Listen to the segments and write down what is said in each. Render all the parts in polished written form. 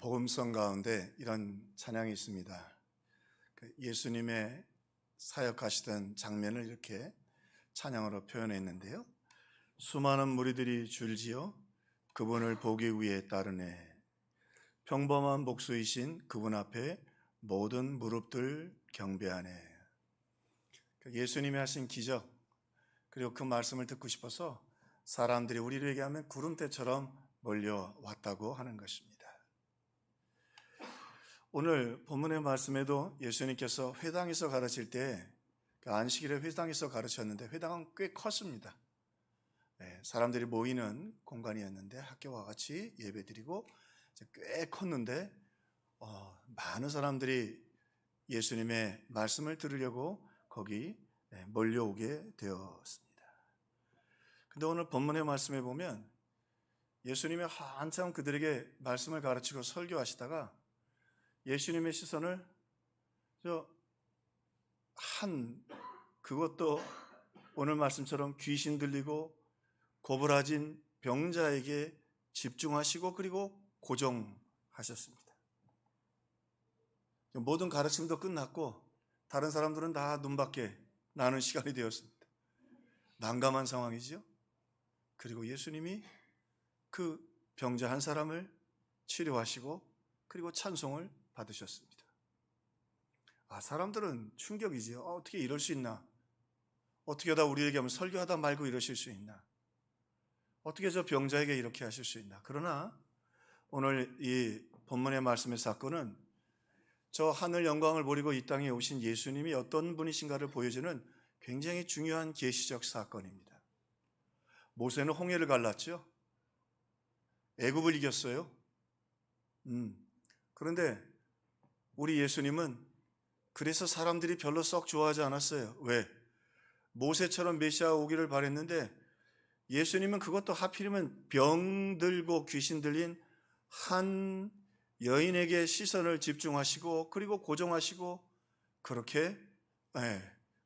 복음성 가운데 이런 찬양이 있습니다. 예수님의 사역하시던 장면을 이렇게 찬양으로 표현했는데요. 수많은 무리들이 줄지어 그분을 보기 위해 따르네. 평범한 목수이신 그분 앞에 모든 무릎들 경배하네. 예수님이 하신 기적, 그리고 그 말씀을 듣고 싶어서 사람들이 우리를 얘기하면 구름대처럼 몰려왔다고 하는 것입니다. 오늘 본문의 말씀에도 예수님께서 회당에서 가르칠 때 안식일에 회당에서 가르쳤는데 회당은 꽤 컸습니다. 사람들이 모이는 공간이었는데 학교와 같이 예배드리고 꽤 컸는데 많은 사람들이 예수님의 말씀을 들으려고 거기 몰려오게 되었습니다. 근데 오늘 본문의 말씀에 보면 예수님이 한참 그들에게 말씀을 가르치고 설교하시다가 예수님의 시선을 그것도 오늘 말씀처럼 귀신 들리고 고부라진 병자에게 집중하시고 그리고 고정하셨습니다. 모든 가르침도 끝났고 다른 사람들은 다 눈밖에 나는 시간이 되었습니다. 난감한 상황이죠. 그리고 예수님이 그 병자 한 사람을 치료하시고 그리고 찬송을 받으셨습니다. 사람들은 충격이지요. 어떻게 이럴 수 있나? 어떻게 하다 우리에게 하면 설교하다 말고 이러실 수 있나? 어떻게 저 병자에게 이렇게 하실 수 있나? 그러나 오늘 이 본문의 말씀의 사건은 저 하늘 영광을 버리고 이 땅에 오신 예수님이 어떤 분이신가를 보여주는 굉장히 중요한 계시적 사건입니다. 모세는 홍해를 갈랐죠. 애굽을 이겼어요. 그런데 우리 예수님은 그래서 사람들이 별로 썩 좋아하지 않았어요. 왜? 모세처럼 메시아 오기를 바랬는데 예수님은 그것도 하필이면 병들고 귀신 들린 한 여인에게 시선을 집중하시고 그리고 고정하시고 그렇게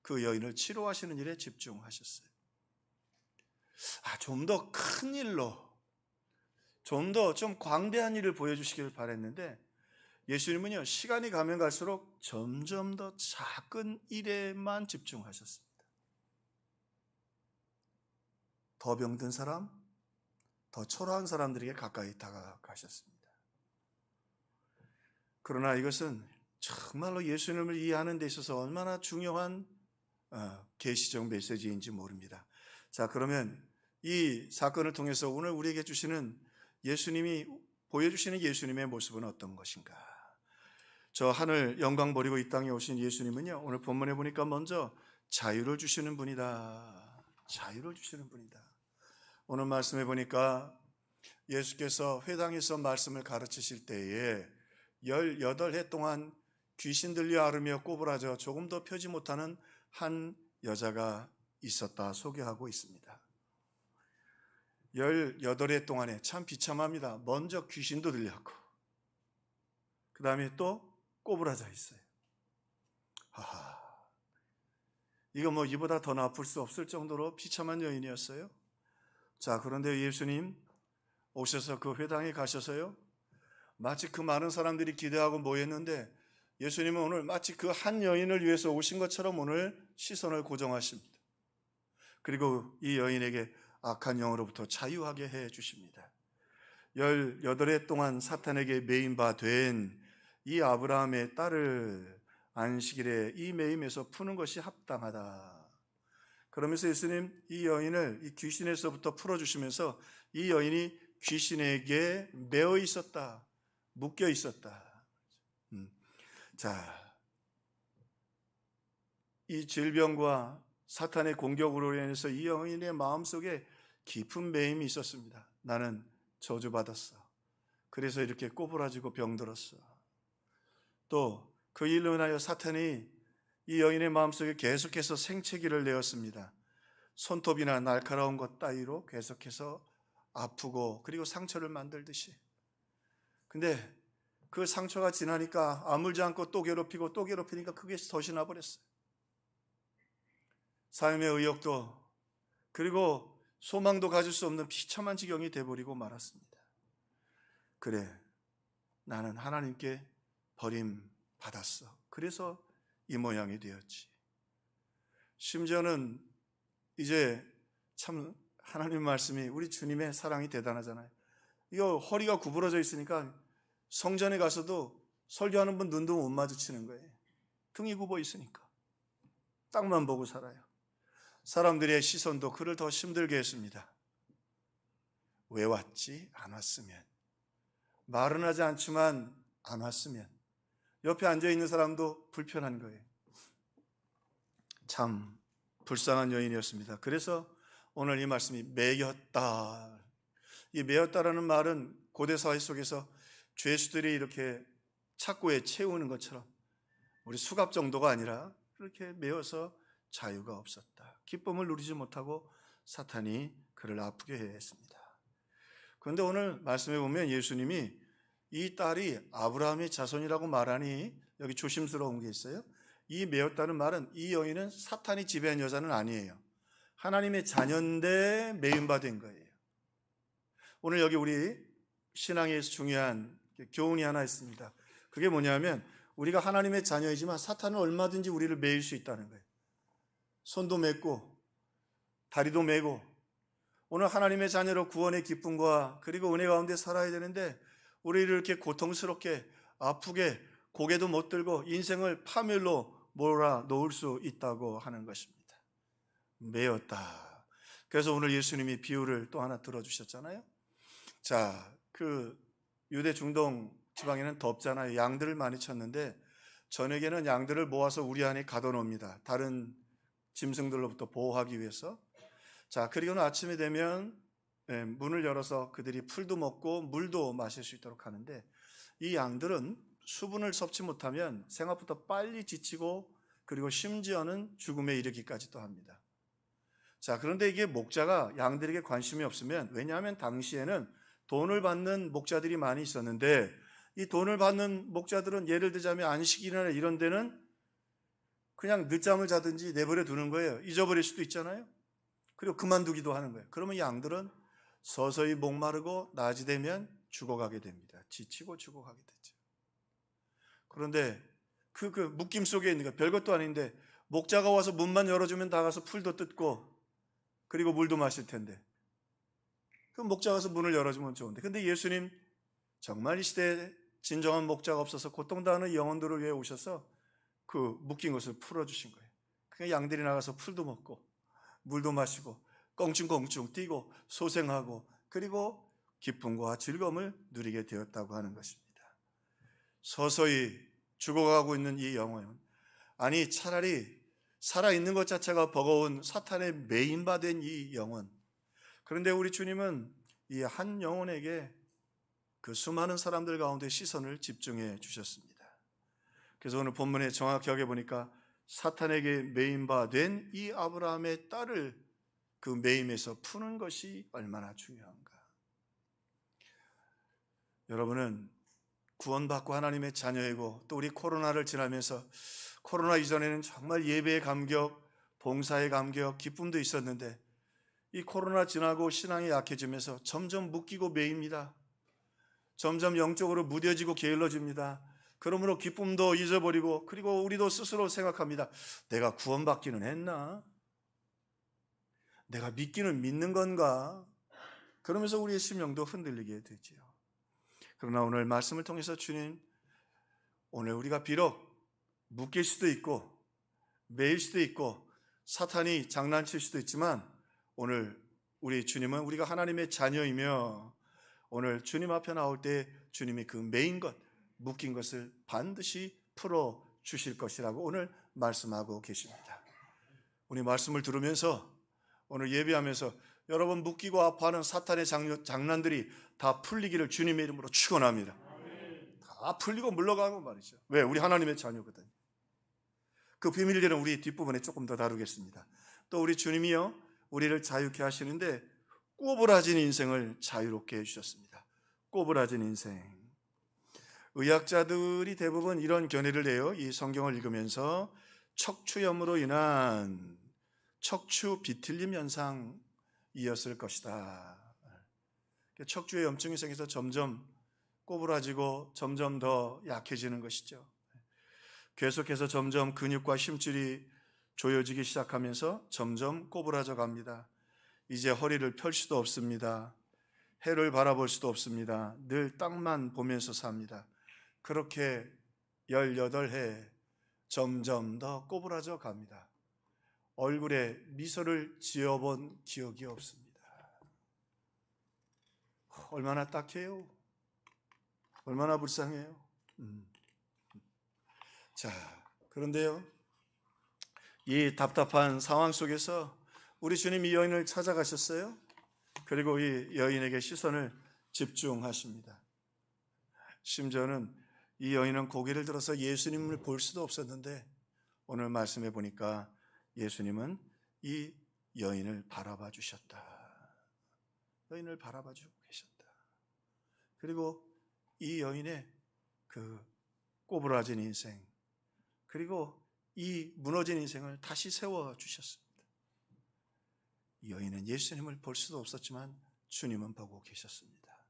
그 여인을 치료하시는 일에 집중하셨어요. 좀 더 큰 일로 좀 더 좀 광대한 일을 보여주시길 바랬는데 예수님은요 시간이 가면 갈수록 점점 더 작은 일에만 집중하셨습니다. 더 병든 사람, 더 초라한 사람들에게 가까이 다가가셨습니다. 그러나 이것은 정말로 예수님을 이해하는 데 있어서 얼마나 중요한 계시적 메시지인지 모릅니다. 자, 그러면 이 사건을 통해서 오늘 우리에게 주시는 예수님이 보여주시는 예수님의 모습은 어떤 것인가? 저 하늘 영광 버리고 이 땅에 오신 예수님은요 오늘 본문에 보니까 먼저 자유를 주시는 분이다. 자유를 주시는 분이다. 오늘 말씀해 보니까 예수께서 회당에서 말씀을 가르치실 때에 18해 동안 귀신 들려 앓으며 꼬부라져 조금 더 펴지 못하는 한 여자가 있었다 소개하고 있습니다. 18해 동안에 참 비참합니다. 먼저 귀신도 들렸고 그 다음에 또 꼬부라져 있어요. 이거 이보다 더 나쁠 수 없을 정도로 비참한 여인이었어요. 자, 그런데 예수님 오셔서 그 회당에 가셔서요 마치 그 많은 사람들이 기대하고 모였는데 예수님은 오늘 마치 그 한 여인을 위해서 오신 것처럼 오늘 시선을 고정하십니다. 그리고 이 여인에게 악한 영으로부터 자유하게 해 주십니다. 18해 동안 사탄에게 매인 바 된 이 아브라함의 딸을 안식일에 이 매임에서 푸는 것이 합당하다. 그러면서 예수님 이 여인을 이 귀신에서부터 풀어주시면서 이 여인이 귀신에게 매어 있었다. 묶여 있었다. 자, 이 질병과 사탄의 공격으로 인해서 이 여인의 마음속에 깊은 매임이 있었습니다. 나는 저주받았어. 그래서 이렇게 꼬부라지고 병들었어. 또 그 일로 인하여 사탄이 이 여인의 마음속에 계속해서 생채기를 내었습니다. 손톱이나 날카로운 것 따위로 계속해서 아프고 그리고 상처를 만들듯이. 근데 그 상처가 지나니까 아물지 않고 또 괴롭히고 또 괴롭히니까 그게 덫이 나버렸어요. 삶의 의욕도 그리고 소망도 가질 수 없는 비참한 지경이 돼버리고 말았습니다. 그래, 나는 하나님께 버림받았어. 그래서 이 모양이 되었지. 심지어는 이제 참 하나님 말씀이, 우리 주님의 사랑이 대단하잖아요. 이거 허리가 구부러져 있으니까 성전에 가서도 설교하는 분 눈도 못 마주치는 거예요. 등이 굽어 있으니까 땅만 보고 살아요. 사람들의 시선도 그를 더 힘들게 했습니다. 왜 왔지? 안 왔으면. 말은 하지 않지만 안 왔으면. 옆에 앉아있는 사람도 불편한 거예요. 참 불쌍한 여인이었습니다. 그래서 오늘 이 말씀이 매였다. 이 매였다라는 말은 고대 사회 속에서 죄수들이 이렇게 착고에 채우는 것처럼 우리 수갑 정도가 아니라 그렇게 매여서 자유가 없었다. 기쁨을 누리지 못하고 사탄이 그를 아프게 했습니다. 그런데 오늘 말씀에 보면 예수님이 이 딸이 아브라함의 자손이라고 말하니 여기 조심스러운 게 있어요. 이 매였다는 말은 이 여인은 사탄이 지배한 여자는 아니에요. 하나님의 자녀인데 매임받은 거예요. 오늘 여기 우리 신앙에서 중요한 교훈이 하나 있습니다. 그게 뭐냐면 우리가 하나님의 자녀이지만 사탄은 얼마든지 우리를 매일 수 있다는 거예요. 손도 맺고 다리도 매고 오늘 하나님의 자녀로 구원의 기쁨과 그리고 은혜 가운데 살아야 되는데 우리를 이렇게 고통스럽게 아프게 고개도 못 들고 인생을 파멸로 몰아놓을 수 있다고 하는 것입니다. 매였다. 그래서 오늘 예수님이 비유를 또 하나 들어주셨잖아요. 자, 그 유대 중동 지방에는 덥잖아요. 양들을 많이 쳤는데 저녁에는 양들을 모아서 우리 안에 가둬놓습니다. 다른 짐승들로부터 보호하기 위해서. 자, 그리고는 아침이 되면 문을 열어서 그들이 풀도 먹고 물도 마실 수 있도록 하는데 이 양들은 수분을 섭취 못하면 생각보다 빨리 지치고 그리고 심지어는 죽음에 이르기까지도 합니다. 자, 그런데 이게 목자가 양들에게 관심이 없으면, 왜냐하면 당시에는 돈을 받는 목자들이 많이 있었는데 이 돈을 받는 목자들은 예를 들자면 안식일이나 이런 데는 그냥 늦잠을 자든지 내버려 두는 거예요. 잊어버릴 수도 있잖아요. 그리고 그만두기도 하는 거예요. 그러면 양들은 서서히 목마르고 낮이 되면 죽어가게 됩니다. 지치고 죽어가게 되죠. 그런데 그 묶임 속에 있는 거 별것도 아닌데 목자가 와서 문만 열어주면 다 가서 풀도 뜯고 그리고 물도 마실 텐데 그 목자가 와서 문을 열어주면 좋은데, 근데 예수님 정말 이 시대에 진정한 목자가 없어서 고통당하는 영혼들을 위해 오셔서 그 묶인 것을 풀어주신 거예요. 그냥 양들이 나가서 풀도 먹고 물도 마시고 껑충껑충 뛰고 소생하고 그리고 기쁨과 즐거움을 누리게 되었다고 하는 것입니다. 서서히 죽어가고 있는 이 영혼, 아니 차라리 살아있는 것 자체가 버거운 사탄의 매인받은 이 영혼. 그런데 우리 주님은 이 한 영혼에게 그 수많은 사람들 가운데 시선을 집중해 주셨습니다. 그래서 오늘 본문에 정확하게 보니까 사탄에게 매임받은 이 아브라함의 딸을 그 매임에서 푸는 것이 얼마나 중요한가. 여러분은 구원받고 하나님의 자녀이고 또 우리 코로나를 지나면서 코로나 이전에는 정말 예배의 감격, 봉사의 감격, 기쁨도 있었는데 이 코로나 지나고 신앙이 약해지면서 점점 묶이고 매입니다. 점점 영적으로 무뎌지고 게을러집니다. 그러므로 기쁨도 잊어버리고 그리고 우리도 스스로 생각합니다. 내가 구원받기는 했나? 내가 믿기는 믿는 건가? 그러면서 우리의 심령도 흔들리게 되지요. 그러나 오늘 말씀을 통해서 주님, 오늘 우리가 비록 묶일 수도 있고 매일 수도 있고 사탄이 장난칠 수도 있지만 오늘 우리 주님은 우리가 하나님의 자녀이며 오늘 주님 앞에 나올 때 주님이 그 매인 것, 묶인 것을 반드시 풀어주실 것이라고 오늘 말씀하고 계십니다. 우리 말씀을 들으면서 오늘 예배하면서 여러분 묶이고 아파하는 사탄의 장난들이 다 풀리기를 주님의 이름으로 축원합니다. 다 풀리고 물러가고 말이죠. 왜? 우리 하나님의 자녀거든. 그 비밀들은 우리 뒷부분에 조금 더 다루겠습니다. 또 우리 주님이요 우리를 자유케 하시는데 꼬부라진 인생을 자유롭게 해주셨습니다. 꼬부라진 인생. 의학자들이 대부분 이런 견해를 해요. 이 성경을 읽으면서 척추염으로 인한 척추 비틀림 현상이었을 것이다. 척추에 염증이 생겨서 점점 꼬부라지고 점점 더 약해지는 것이죠. 계속해서 점점 근육과 힘줄이 조여지기 시작하면서 점점 꼬부라져 갑니다. 이제 허리를 펼 수도 없습니다. 해를 바라볼 수도 없습니다. 늘 땅만 보면서 삽니다. 그렇게 18해 점점 더 꼬부라져 갑니다. 얼굴에 미소를 지어본 기억이 없습니다. 얼마나 딱해요. 얼마나 불쌍해요. 자, 그런데요, 이 답답한 상황 속에서 우리 주님 이 여인을 찾아가셨어요. 그리고 이 여인에게 시선을 집중하십니다. 심지어는 이 여인은 고개를 들어서 예수님을 볼 수도 없었는데 오늘 말씀해 보니까 예수님은 이 여인을 바라봐 주셨다. 여인을 바라봐 주고 계셨다. 그리고 이 여인의 그 꼬부라진 인생, 그리고 이 무너진 인생을 다시 세워 주셨습니다. 이 여인은 예수님을 볼 수도 없었지만 주님은 보고 계셨습니다.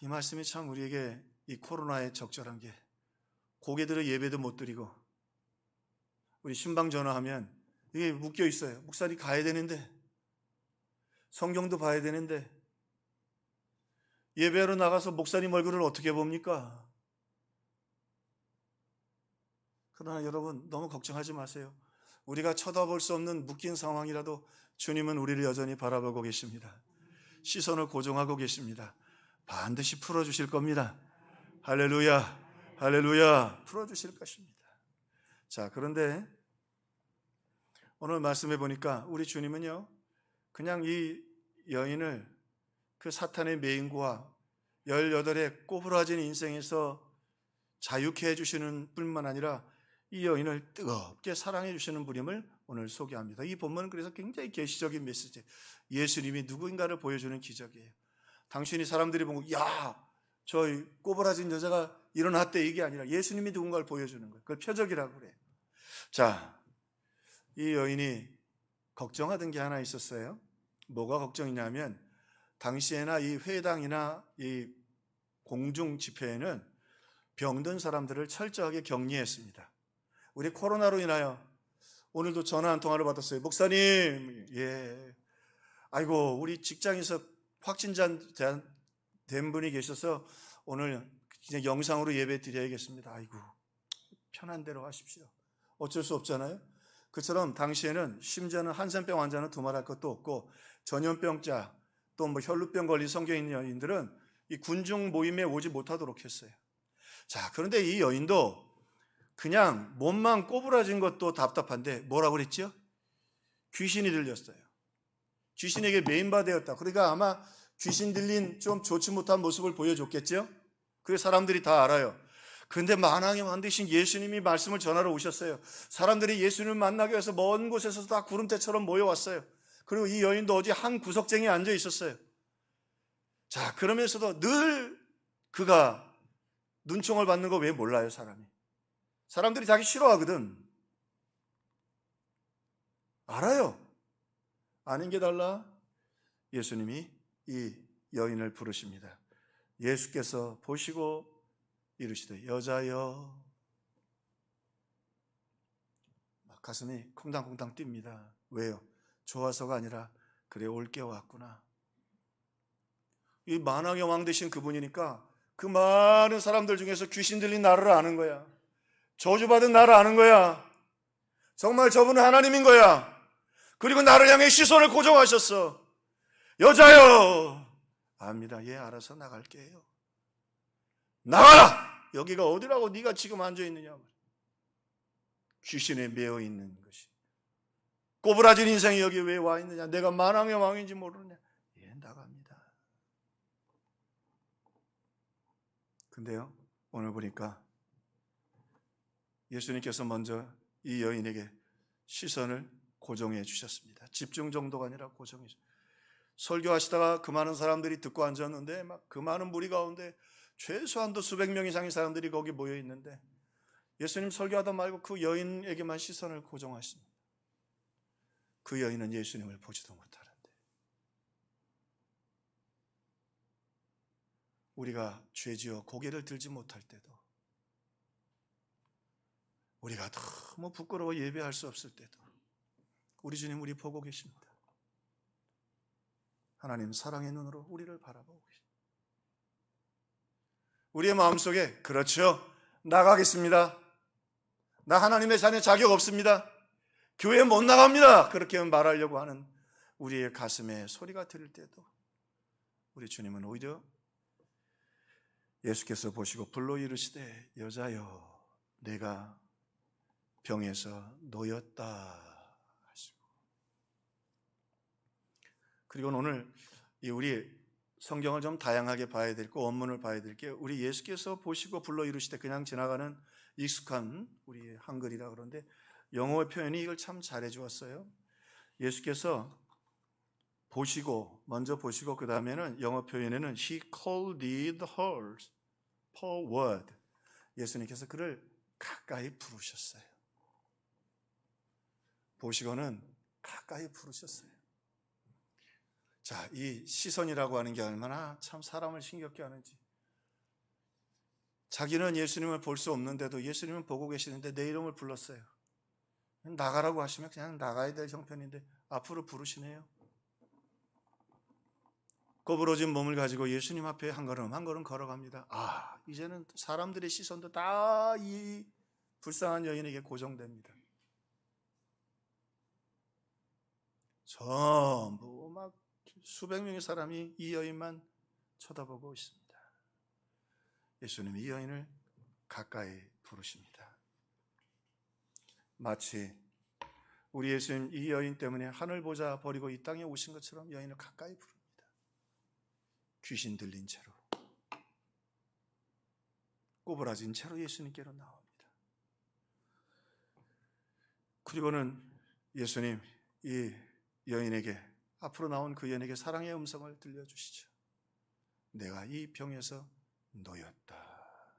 이 말씀이 참 우리에게 이 코로나에 적절한 게, 고개 들어 예배도 못 드리고 우리 신방 전화하면 이게 묶여 있어요. 목사님 가야 되는데, 성경도 봐야 되는데, 예배하러 나가서 목사님 얼굴을 어떻게 봅니까? 그러나 여러분, 너무 걱정하지 마세요. 우리가 쳐다볼 수 없는 묶인 상황이라도 주님은 우리를 여전히 바라보고 계십니다. 시선을 고정하고 계십니다. 반드시 풀어주실 겁니다. 할렐루야, 할렐루야, 풀어주실 것입니다. 자, 그런데 오늘 말씀해 보니까 우리 주님은요, 그냥 이 여인을 그 사탄의 매인과 18의 꼬부라진 인생에서 자유케 해주시는 뿐만 아니라 이 여인을 뜨겁게 사랑해 주시는 분임을 오늘 소개합니다. 이 본문은 그래서 굉장히 계시적인 메시지, 예수님이 누구인가를 보여주는 기적이에요. 당신이 사람들이 보고 야, 저 꼬부라진 여자가 일어났대, 이게 아니라 예수님이 누군가를 보여주는 거예요. 그걸 표적이라고 그래요. 자, 이 여인이 걱정하던 게 하나 있었어요. 뭐가 걱정이냐면, 당시에나 이 회당이나 이 공중 집회에는 병든 사람들을 철저하게 격리했습니다. 우리 코로나로 인하여 오늘도 전화 한 통화를 받았어요. 목사님, 예, 아이고 우리 직장에서 확진자 된 분이 계셔서 오늘 그냥 영상으로 예배 드려야겠습니다. 아이고, 편한 대로 하십시오. 어쩔 수 없잖아요. 그처럼 당시에는 심지어는 한센병 환자는 두말할 것도 없고, 전염병자 또 뭐 혈루병 걸린 성경에 있는 여인들은 이 군중 모임에 오지 못하도록 했어요. 자, 그런데 이 여인도 그냥 몸만 꼬부라진 것도 답답한데 뭐라고 그랬죠? 귀신이 들렸어요. 귀신에게 메인바되었다. 그러니까 아마 귀신 들린 좀 좋지 못한 모습을 보여줬겠죠? 그게 사람들이 다 알아요. 그런데 만왕의 왕 되신 예수님이 말씀을 전하러 오셨어요. 사람들이 예수님을 만나기 위해서 먼 곳에서 다 구름대처럼 모여왔어요. 그리고 이 여인도 어디 한 구석쟁이에 앉아 있었어요. 자, 그러면서도 늘 그가 눈총을 받는 거 왜 몰라요, 사람이? 사람들이 자기 싫어하거든. 알아요. 아는 게 달라. 예수님이 이 여인을 부르십니다. 예수께서 보시고 이르시되 여자여. 막 가슴이 콩당콩당 뜁니다. 왜요? 좋아서가 아니라 그래, 올게 왔구나. 이 만왕의 왕 되신 그분이니까 그 많은 사람들 중에서 귀신 들린 나를 아는 거야. 저주받은 나를 아는 거야. 정말 저분은 하나님인 거야. 그리고 나를 향해 시선을 고정하셨어. 여자여. 압니다. 예, 알아서 나갈게요. 나가라! 여기가 어디라고 네가 지금 앉아있느냐. 귀신에 매여 있는 것이. 꼬부라진 인생이 여기 왜 와 있느냐. 내가 만왕의 왕인지 모르느냐. 예, 나갑니다. 근데요, 오늘 보니까 예수님께서 먼저 이 여인에게 시선을 고정해 주셨습니다. 집중 정도가 아니라 고정해 주셨습니다. 설교하시다가 그 많은 사람들이 듣고 앉았는데, 막 그 많은 무리 가운데 최소한도 수백 명 이상의 사람들이 거기 모여 있는데, 예수님 설교하다 말고 그 여인에게만 시선을 고정하십니다. 그 여인은 예수님을 보지도 못하는데. 우리가 죄지어 고개를 들지 못할 때도, 우리가 너무 부끄러워 예배할 수 없을 때도 우리 주님 우리 보고 계십니다. 하나님 사랑의 눈으로 우리를 바라보고 계십니다. 우리의 마음속에 그렇죠, 나가겠습니다, 나 하나님의 자녀 자격 없습니다, 교회 못 나갑니다, 그렇게 말하려고 하는 우리의 가슴에 소리가 들릴 때도 우리 주님은 오히려 예수께서 보시고 불러 이르시되 여자여 내가 병에서 놓였다 하시고. 그리고 오늘 우리 성경을 좀 다양하게 봐야 될 거, 원문을 봐야 될 게, 우리 예수께서 보시고 불러 이르시되 그냥 지나가는 익숙한 우리 한글이라 그러는데 영어의 표현이 이걸 참 잘해 주었어요. 예수께서 보시고, 먼저 보시고 그 다음에는 영어 표현에는 He called the horse forward. 예수님께서 그를 가까이 부르셨어요. 보시고는 가까이 부르셨어요. 자, 이 시선이라고 하는 게 얼마나 참 사람을 힘겹게 하는지. 자기는 예수님을 볼 수 없는데도 예수님은 보고 계시는데 내 이름을 불렀어요. 나가라고 하시면 그냥 나가야 될 형편인데 앞으로 부르시네요. 꼬부러진 몸을 가지고 예수님 앞에 한 걸음 걸어갑니다. 아, 이제는 사람들의 시선도 다 이 불쌍한 여인에게 고정됩니다. 전부 막 수백 명의 사람이 이 여인만 쳐다보고 있습니다. 예수님이 이 여인을 가까이 부르십니다. 마치 우리 예수님 이 여인 때문에 하늘 보자 버리고 이 땅에 오신 것처럼 여인을 가까이 부릅니다. 귀신 들린 채로, 꼬부라진 채로 예수님께로 나옵니다. 그리고는 예수님 이 여인에게, 앞으로 나온 그 여인에게 사랑의 음성을 들려주시죠. 내가 이 병에서 놓였다.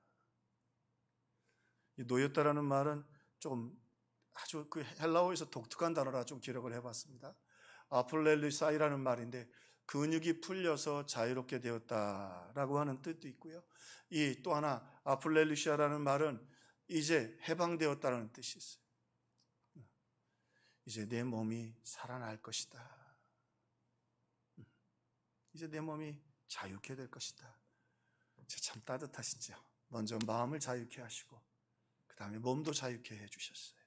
이 놓였다라는 말은 조금 아주 그 헬라어에서 독특한 단어라 좀 기록을 해봤습니다. 아플렐리사이라는 말인데 근육이 풀려서 자유롭게 되었다라고 하는 뜻도 있고요. 이 또 하나 아플렐리시아라는 말은 이제 해방되었다는 뜻이 있어요. 이제 내 몸이 살아날 것이다. 이제 내 몸이 자유케 될 것이다. 참 따뜻하시죠. 먼저 마음을 자유케 하시고 그 다음에 몸도 자유케 해주셨어요.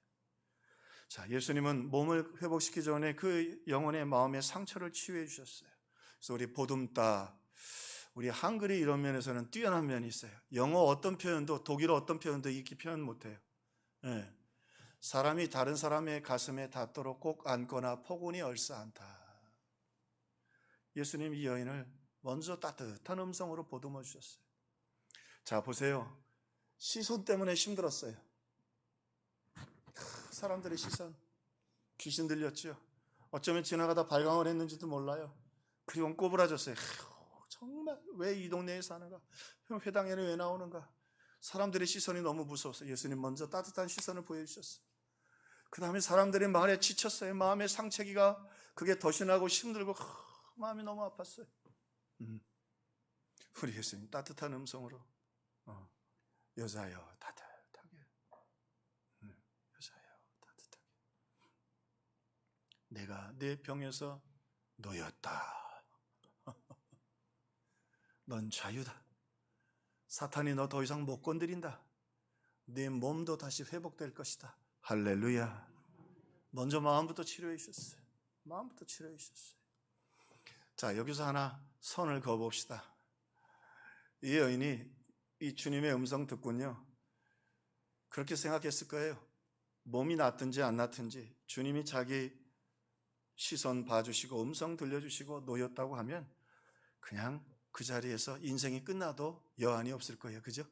자, 예수님은 몸을 회복시키기 전에 그 영혼의 마음의 상처를 치유해 주셨어요. 그래서 우리 보듬다, 우리 한글이 이런 면에서는 뛰어난 면이 있어요. 영어 어떤 표현도, 독일어 어떤 표현도 이렇게 표현 못해요. 네. 사람이 다른 사람의 가슴에 닿도록 꼭 안거나 포근히 얼싸안다. 예수님 이 여인을 먼저 따뜻한 음성으로 보듬어 주셨어요. 자, 보세요. 시선 때문에 힘들었어요. 사람들의 시선, 귀신 들렸죠. 어쩌면 지나가다 발광을 했는지도 몰라요. 그리고 꼬부라졌어요. 정말 왜 이 동네에 사는가? 회당에는 왜 나오는가? 사람들의 시선이 너무 무서워서 예수님 먼저 따뜻한 시선을 보여주셨어요. 그 다음에 사람들의 말에 지쳤어요. 마음의 상처기가 그게 더 심하고 힘들고 마음이 너무 아팠어요. 우리 예수님 따뜻한 음성으로 여자여 따뜻하게, 여자여 따뜻하게, 내가 내 병에서 놓였다. 넌 자유다. 사탄이 너 더 이상 못 건드린다. 네 몸도 다시 회복될 것이다. 할렐루야. 먼저 마음부터 치료해 주셨어요. 마음부터 치료해 주셨어요. 자, 여기서 하나 선을 그어봅시다. 이 여인이 이 주님의 음성 듣군요. 그렇게 생각했을 거예요. 몸이 낫든지 안 낫든지 주님이 자기 시선 봐주시고 음성 들려주시고 놓였다고 하면 그냥 그 자리에서 인생이 끝나도 여한이 없을 거예요. 그죠?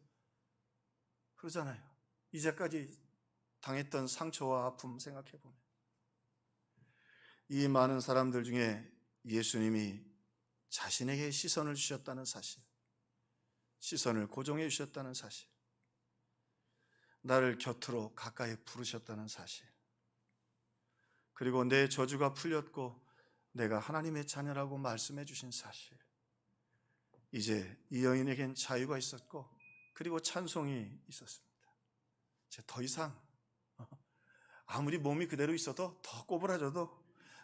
그러잖아요. 이제까지 당했던 상처와 아픔 생각해보면 이 많은 사람들 중에 예수님이 자신에게 시선을 주셨다는 사실, 시선을 고정해 주셨다는 사실, 나를 곁으로 가까이 부르셨다는 사실, 그리고 내 저주가 풀렸고 내가 하나님의 자녀라고 말씀해 주신 사실, 이제 이 여인에겐 자유가 있었고 그리고 찬송이 있었습니다. 이제 더 이상 아무리 몸이 그대로 있어도 더 꼬부라져도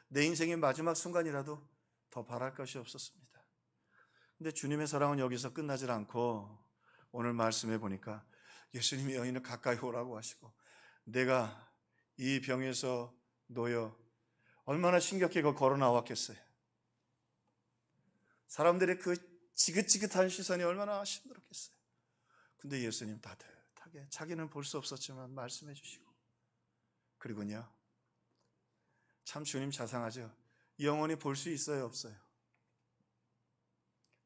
내 인생의 마지막 순간이라도 더 바랄 것이 없었습니다. 근데 주님의 사랑은 여기서 끝나질 않고 오늘 말씀해 보니까 예수님이 여인을 가까이 오라고 하시고 내가 이 병에서 놓여 얼마나 심겹게 걸어 나왔겠어요. 사람들의 그 지긋지긋한 시선이 얼마나 힘들었겠어요. 근데 예수님 따뜻하게 자기는 볼 수 없었지만 말씀해 주시고 그리고요 참 주님 자상하죠. 영원히 볼 수 있어요 없어요?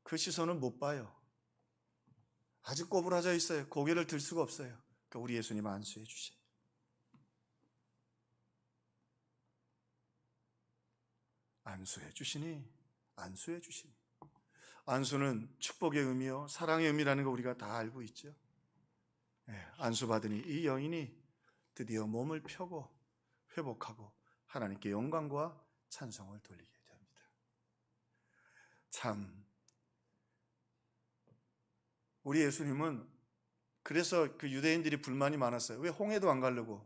그 시선은 못 봐요. 아직 꼬부라져 있어요. 고개를 들 수가 없어요. 그러니까 우리 예수님 안수해 주세요. 안수해 주시니 안수해 주시니 안수는 축복의 의미요 사랑의 의미라는 거 우리가 다 알고 있죠. 안수 받으니 이 여인이 드디어 몸을 펴고 회복하고 하나님께 영광과 찬송을 돌리게 됩니다. 참 우리 예수님은 그래서 그 유대인들이 불만이 많았어요. 왜 홍해도 안 가려고?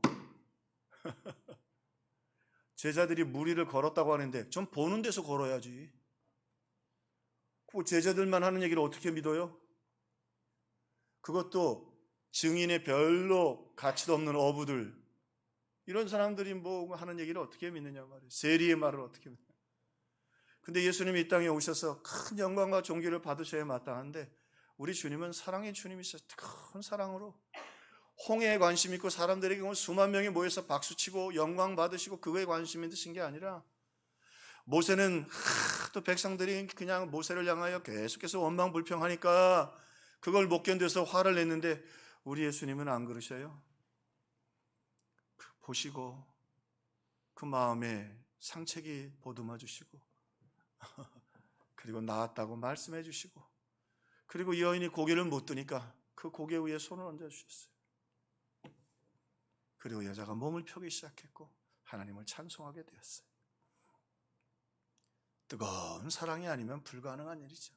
제자들이 무리를 걸었다고 하는데 좀 보는 데서 걸어야지. 그 제자들만 하는 얘기를 어떻게 믿어요? 그것도 증인의 별로 가치도 없는 어부들 이런 사람들이 뭐 하는 얘기를 어떻게 믿느냐 말이에요. 세리의 말을 어떻게 믿느냐. 근데 예수님이 이 땅에 오셔서 큰 영광과 존귀를 받으셔야 마땅한데 우리 주님은 사랑의 주님이셔서 큰 사랑으로 홍해에 관심 있고 사람들에게 수만 명이 모여서 박수치고 영광 받으시고 그거에 관심 있으신 게 아니라 모세는 또 백성들이 그냥 모세를 향하여 계속해서 원망불평하니까 그걸 못 견뎌서 화를 냈는데 우리 예수님은 안 그러셔요. 보시고 그 마음에 상책이 보듬어 주시고 그리고 나았다고 말씀해 주시고 그리고 이 여인이 고개를 못 드니까 그 고개 위에 손을 얹어 주셨어요. 그리고 여자가 몸을 펴기 시작했고 하나님을 찬송하게 되었어요. 뜨거운 사랑이 아니면 불가능한 일이죠.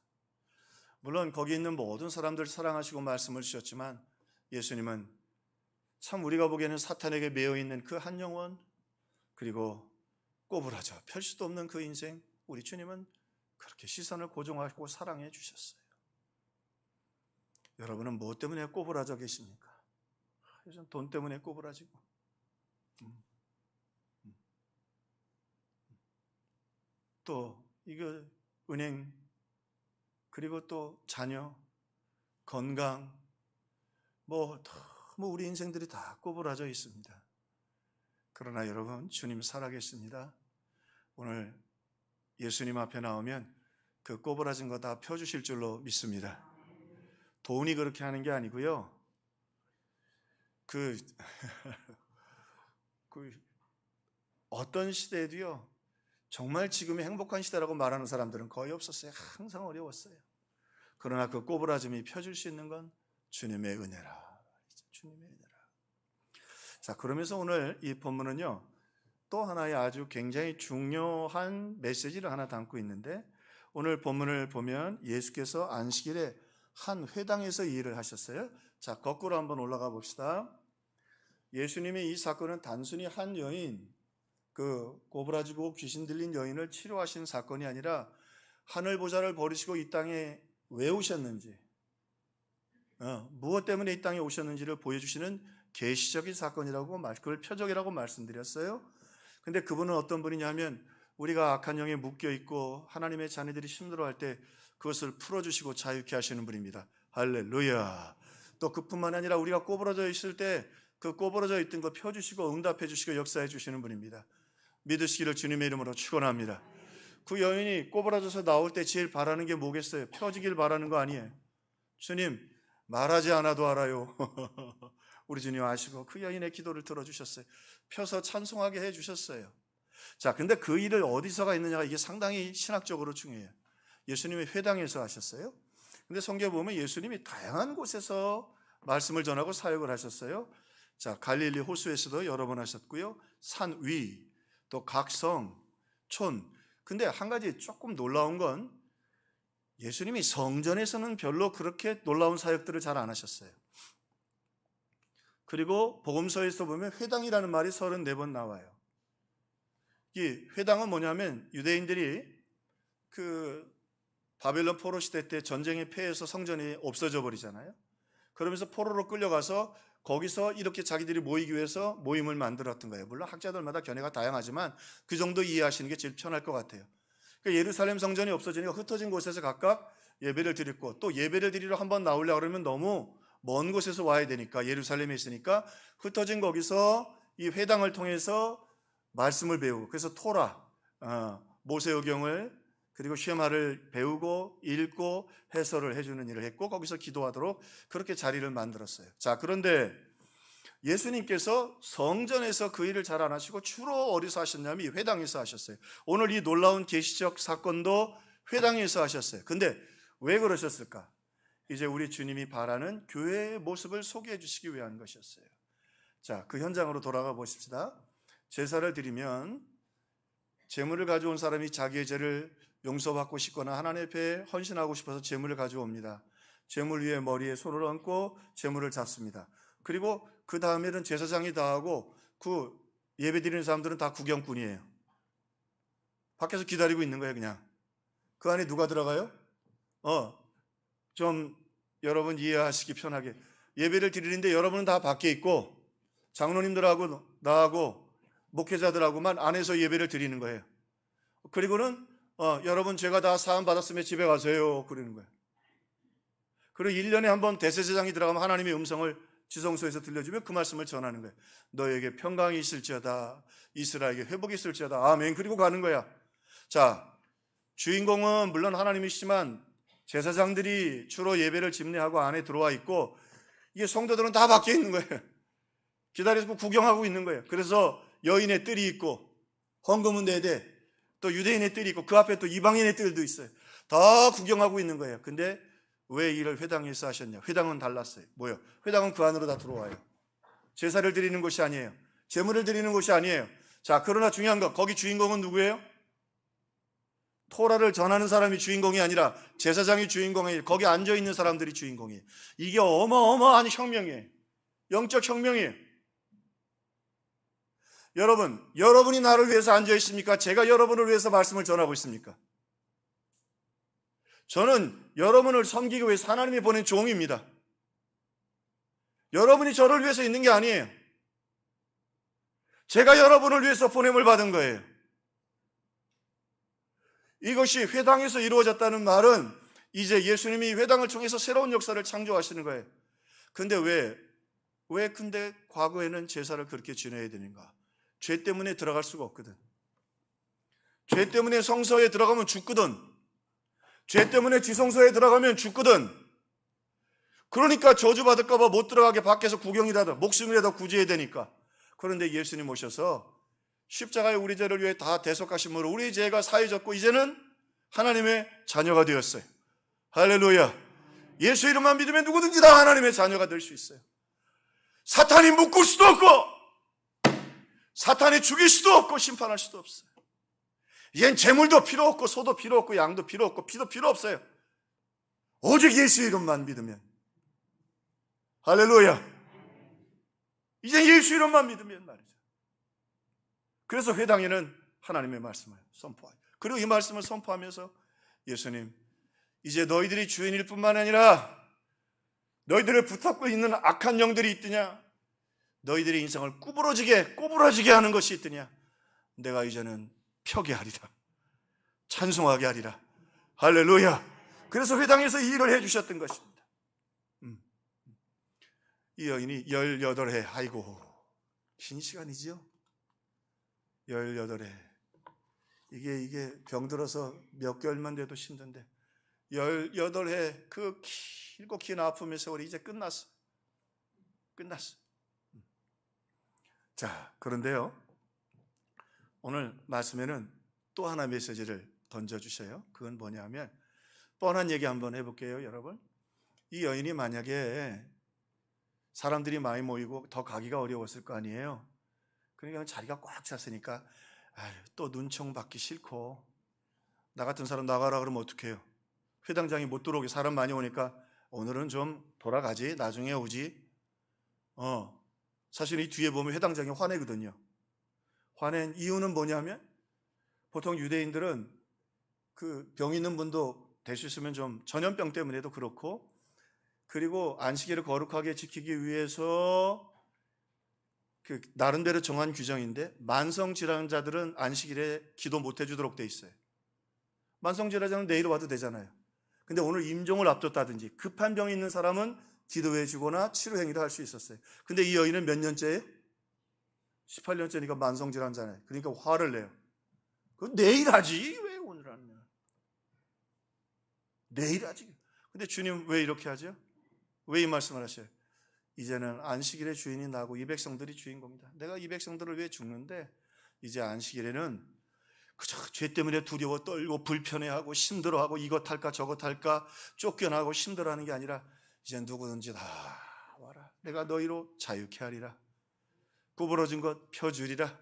물론 거기 있는 모든 사람들 사랑하시고 말씀을 주셨지만 예수님은 참 우리가 보기에는 사탄에게 매여 있는 그 한 영혼 그리고 꼬부라져 펼 수도 없는 그 인생 우리 주님은 그렇게 시선을 고정하고 사랑해 주셨어요. 여러분은 무엇 때문에 꼬부라져 계십니까? 요즘 돈 때문에 꼬부라지고 또 이거 은행 그리고 또 자녀 건강 뭐 우리 인생들이 다 꼬부라져 있습니다. 그러나 여러분 주님 살아계십니다. 오늘 예수님 앞에 나오면 그 꼬부라진 거 다 펴주실 줄로 믿습니다. 돈이 그렇게 하는 게 아니고요. 그 어떤 시대에도요. 정말 지금이 행복한 시대라고 말하는 사람들은 거의 없었어요. 항상 어려웠어요. 그러나 그 꼬부라짐이 펴줄 수 있는 건 주님의 은혜라. 주님의 은혜라. 자, 그러면서 오늘 이 본문은요. 또 하나의 아주 굉장히 중요한 메시지를 하나 담고 있는데 오늘 본문을 보면 예수께서 안식일에 한 회당에서 이 일을 하셨어요. 자, 거꾸로 한번 올라가 봅시다. 예수님의 이 사건은 단순히 한 여인, 그 꼬부라지고 귀신 들린 여인을 치료하신 사건이 아니라 하늘 보좌를 버리시고 이 땅에 왜 오셨는지, 무엇 때문에 이 땅에 오셨는지를 보여주시는 계시적인 사건이라고, 그걸 표적이라고 말씀드렸어요. 근데 그분은 어떤 분이냐면 우리가 악한 영에 묶여 있고 하나님의 자녀들이 힘들어할 때 그것을 풀어주시고 자유케 하시는 분입니다. 할렐루야. 또 그뿐만 아니라 우리가 꼬부라져 있을 때 그 꼬부라져 있던 거 펴주시고 응답해 주시고 역사해 주시는 분입니다. 믿으시기를 주님의 이름으로 축원합니다. 그 여인이 꼬부라져서 나올 때 제일 바라는 게 뭐겠어요? 펴지길 바라는 거 아니에요. 주님 말하지 않아도 알아요. 우리 주님 아시고 그 여인의 기도를 들어주셨어요. 펴서 찬송하게 해주셨어요. 자, 근데 그 일을 어디서가 있느냐가 이게 상당히 신학적으로 중요해요. 예수님이 회당에서 하셨어요. 근데 성경에 보면 예수님이 다양한 곳에서 말씀을 전하고 사역을 하셨어요. 자, 갈릴리 호수에서도 여러 번 하셨고요. 산 위, 또 각성, 촌. 근데 한 가지 조금 놀라운 건 예수님이 성전에서는 별로 그렇게 놀라운 사역들을 잘 안 하셨어요. 그리고 복음서에서 보면 회당이라는 말이 34번 나와요. 이 회당은 뭐냐면 유대인들이 그 바벨론 포로 시대 때 전쟁에 패해서 성전이 없어져 버리잖아요. 그러면서 포로로 끌려가서 거기서 이렇게 자기들이 모이기 위해서 모임을 만들었던 거예요. 물론 학자들마다 견해가 다양하지만 그 정도 이해하시는 게 제일 편할 것 같아요. 그러니까 예루살렘 성전이 없어지니까 흩어진 곳에서 각각 예배를 드렸고, 또 예배를 드리러 한번 나오려고 그러면 너무 먼 곳에서 와야 되니까, 예루살렘에 있으니까 흩어진 거기서 이 회당을 통해서 말씀을 배우고, 그래서 토라, 모세오경을 그리고 쉐마를 배우고 읽고 해설을 해주는 일을 했고, 거기서 기도하도록 그렇게 자리를 만들었어요. 자, 그런데 예수님께서 성전에서 그 일을 잘 안 하시고 주로 어디서 하셨냐면 이 회당에서 하셨어요. 오늘 이 놀라운 계시적 사건도 회당에서 하셨어요. 근데 왜 그러셨을까? 이제 우리 주님이 바라는 교회의 모습을 소개해 주시기 위한 것이었어요. 자, 그 현장으로 돌아가 보십시다. 제사를 드리면 제물을 가져온 사람이 자기의 죄를 용서받고 싶거나 하나님 앞에 헌신하고 싶어서 제물을 가져옵니다. 제물 위에 머리에 손을 얹고 제물을 잡습니다. 그리고 그 다음에는 제사장이 다 하고 그 예배 드리는 사람들은 다 구경꾼이에요. 밖에서 기다리고 있는 거예요. 그냥 그 안에 누가 들어가요? 좀 여러분 이해하시기 편하게, 예배를 드리는데 여러분은 다 밖에 있고 장로님들하고 나하고 목회자들하고만 안에서 예배를 드리는 거예요. 그리고는 여러분 죄가 다 사함 받았으면 집에 가세요 그러는 거예요. 그리고 1년에 한 번 대제사장이 들어가면 하나님의 음성을 지성소에서 들려주면 그 말씀을 전하는 거예요. 너에게 평강이 있을지어다, 이스라엘에게 회복이 있을지어다, 아멘. 그리고 가는 거야. 자, 주인공은 물론 하나님이시지만 제사장들이 주로 예배를 집례하고 안에 들어와 있고, 이게 성도들은 다 밖에 있는 거예요. 기다리고 구경하고 있는 거예요. 그래서 여인의 뜰이 있고 헌금은 내되 또 유대인의 뜰이 있고 그 앞에 또 이방인의 뜰도 있어요. 다 구경하고 있는 거예요. 근데 왜 이를 회당에서 하셨냐? 회당은 달랐어요. 뭐요? 회당은 그 안으로 다 들어와요. 제사를 드리는 곳이 아니에요. 제물을 드리는 곳이 아니에요. 자, 그러나 중요한 건 거기 주인공은 누구예요? 토라를 전하는 사람이 주인공이 아니라 제사장이 주인공이에요. 거기 앉아있는 사람들이 주인공이에요. 이게 어마어마한 혁명이에요. 영적 혁명이에요. 여러분, 여러분이 나를 위해서 앉아있습니까? 제가 여러분을 위해서 말씀을 전하고 있습니까? 저는 여러분을 섬기기 위해서 하나님이 보낸 종입니다. 여러분이 저를 위해서 있는 게 아니에요. 제가 여러분을 위해서 보냄을 받은 거예요. 이것이 회당에서 이루어졌다는 말은 이제 예수님이 회당을 통해서 새로운 역사를 창조하시는 거예요. 근데 왜 근데 과거에는 제사를 그렇게 지내야 되는가? 죄 때문에 들어갈 수가 없거든. 죄 때문에 성소에 들어가면 죽거든. 죄 때문에 지성소에 들어가면 죽거든. 그러니까 저주받을까 봐 못 들어가게 밖에서 구경이라도 목숨이라도 구제해야 되니까. 그런데 예수님 오셔서 십자가에 우리 죄를 위해 다 대속하심으로 우리 죄가 사해졌고 이제는 하나님의 자녀가 되었어요. 할렐루야. 예수 이름만 믿으면 누구든지 다 하나님의 자녀가 될 수 있어요. 사탄이 묶을 수도 없고 사탄이 죽일 수도 없고 심판할 수도 없어요. 이젠 재물도 필요 없고 소도 필요 없고 양도 필요 없고 피도 필요 없어요. 오직 예수 이름만 믿으면. 할렐루야. 이제 예수 이름만 믿으면 말이죠. 그래서 회당에는 하나님의 말씀을 선포하죠. 그리고 이 말씀을 선포하면서 예수님, 이제 너희들이 주인일 뿐만 아니라 너희들을 붙잡고 있는 악한 영들이 있더냐, 너희들의 인생을 꼬부러지게 하는 것이 있더냐, 내가 이제는 펴게 하리라, 찬송하게 하리라. 할렐루야. 그래서 회당에서 이 일을 해주셨던 것입니다. 이 여인이 18해, 아이고 긴 시간이죠. 18해. 이게 병들어서 몇 개월만 돼도 힘든데 18해 그 길고 긴 아픔의 세월이 이제 끝났어. 자, 그런데요, 오늘 말씀에는 또 하나 메시지를 던져주셔요. 그건 뭐냐면, 뻔한 얘기 한번 해볼게요, 여러분. 이 여인이 만약에 사람들이 많이 모이고 더 가기가 어려웠을 거 아니에요. 그러니까 자리가 꽉 찼으니까 또 눈총 받기 싫고 나 같은 사람 나가라 그러면 어떡해요? 회당장이 못 들어오게 사람 많이 오니까 오늘은 좀 돌아가지, 나중에 오지. 사실 이 뒤에 보면 회당장이 화내거든요. 화낸 이유는 뭐냐면 보통 유대인들은 그 병 있는 분도 될 수 있으면 좀 전염병 때문에도 그렇고, 그리고 안식일을 거룩하게 지키기 위해서 그 나름대로 정한 규정인데, 만성 질환자들은 안식일에 기도 못 해주도록 돼 있어요. 만성 질환자는 내일 와도 되잖아요. 근데 오늘 임종을 앞뒀다든지 급한 병이 있는 사람은 기도해 주거나 치료 행위를 할 수 있었어요. 근데 이 여인은 몇 년째예요? 18년째니까 만성 질환자네. 그러니까 화를 내요. 그 내일 하지 왜 오늘 하느냐. 내일 하지. 근데 주님 왜 이렇게 하죠? 왜 이 말씀을 하셔요? 이제는 안식일의 주인이 나고 이 백성들이 주인공이다. 내가 이 백성들을 위해 죽는데 이제 안식일에는 그저 죄 때문에 두려워 떨고 불편해하고 힘들어하고 이것 할까 저것 할까 쫓겨나고 힘들어하는 게 아니라 이제 누구든지 다 와라. 내가 너희로 자유케 하리라. 구부러진 것 펴주리라.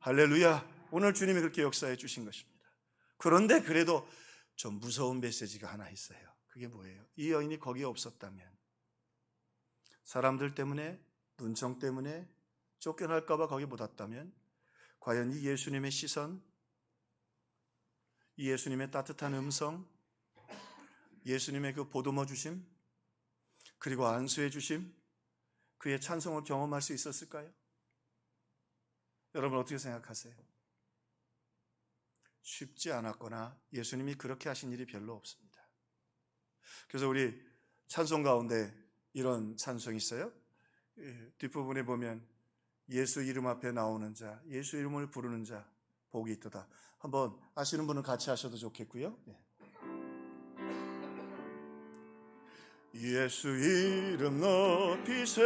할렐루야. 오늘 주님이 그렇게 역사해 주신 것입니다. 그런데 그래도 좀 무서운 메시지가 하나 있어요. 그게 뭐예요? 이 여인이 거기에 없었다면, 사람들 때문에, 눈청 때문에 쫓겨날까 봐 거기 못 왔다면, 과연 이 예수님의 시선, 이 예수님의 따뜻한 음성, 예수님의 그 보듬어 주심, 그리고 안수해 주심, 그의 찬송을 경험할 수 있었을까요? 여러분 어떻게 생각하세요? 쉽지 않았거나 예수님이 그렇게 하신 일이 별로 없습니다. 그래서 우리 찬송 가운데 이런 찬송이 있어요. 뒷부분에 보면 예수 이름 앞에 나오는 자, 예수 이름을 부르는 자 복이 있도다. 한번 아시는 분은 같이 하셔도 좋겠고요. 예수 이름 높이세,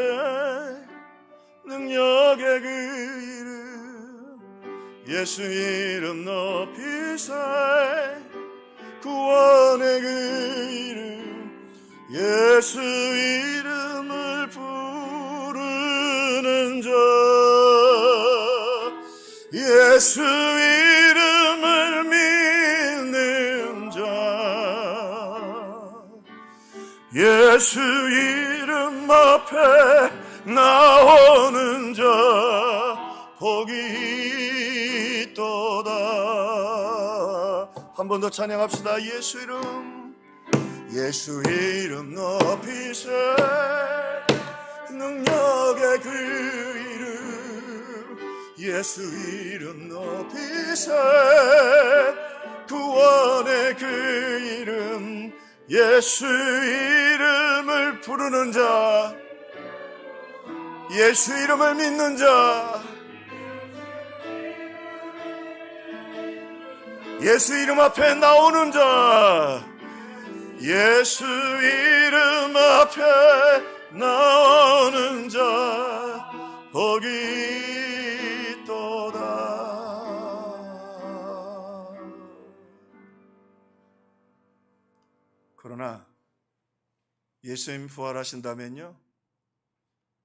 능력의 그 이름, 예수 이름 높이세, 구원의 그 이름, 예수 이름을 부르는 자, 예수 이름을 믿는 자, 예수 이름 앞에 나오는 자 복이 있도다. 한 번 더 찬양합시다. 예수 이름, 예수 이름 높이세, 능력의 그 이름, 예수 이름 높이세, 구원의 그 이름, 예수 이름을 부르는 자, 예수 이름을 믿는 자, 예수 이름 앞에 나오는 자, 예수 이름 앞에 나오는 자 복이 있도다. 그러나 예수님 부활하신다면요,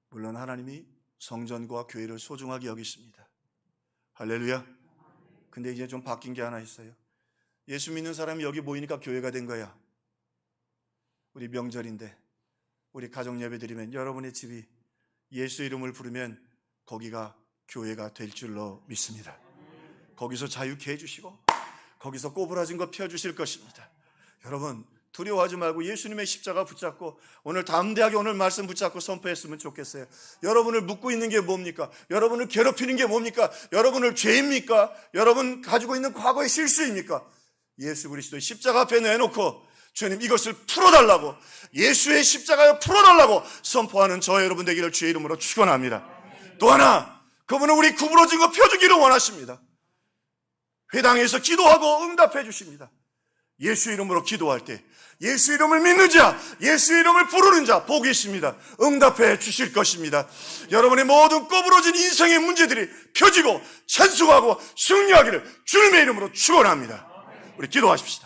물론 하나님이 성전과 교회를 소중하게 여기십니다. 할렐루야. 근데 이제 좀 바뀐 게 하나 있어요. 예수 믿는 사람이 여기 모이니까 교회가 된 거야. 우리 명절인데 우리 가정 예배 드리면 여러분의 집이 예수 이름을 부르면 거기가 교회가 될 줄로 믿습니다. 거기서 자유케 해주시고 거기서 꼬부라진 거 펴주실 것입니다. 여러분 두려워하지 말고 예수님의 십자가 붙잡고 오늘 담대하게 오늘 말씀 붙잡고 선포했으면 좋겠어요. 여러분을 묶고 있는 게 뭡니까? 여러분을 괴롭히는 게 뭡니까? 여러분을 죄입니까? 여러분 가지고 있는 과거의 실수입니까? 예수 그리스도의 십자가 앞에 내놓고 주님 이것을 풀어달라고, 예수의 십자가에 풀어달라고 선포하는 저 여러분 되기를 주의 이름으로 축원합니다. 또 하나, 그분은 우리 구부러진 거 펴주기를 원하십니다. 회당에서 기도하고 응답해 주십니다. 예수 이름으로 기도할 때 예수 이름을 믿는 자, 예수 이름을 부르는 자 복이 있습니다. 응답해 주실 것입니다. 여러분의 모든 꼬부러진 인생의 문제들이 펴지고 찬송하고 승리하기를 주님의 이름으로 축원합니다. 우리 기도하십시다.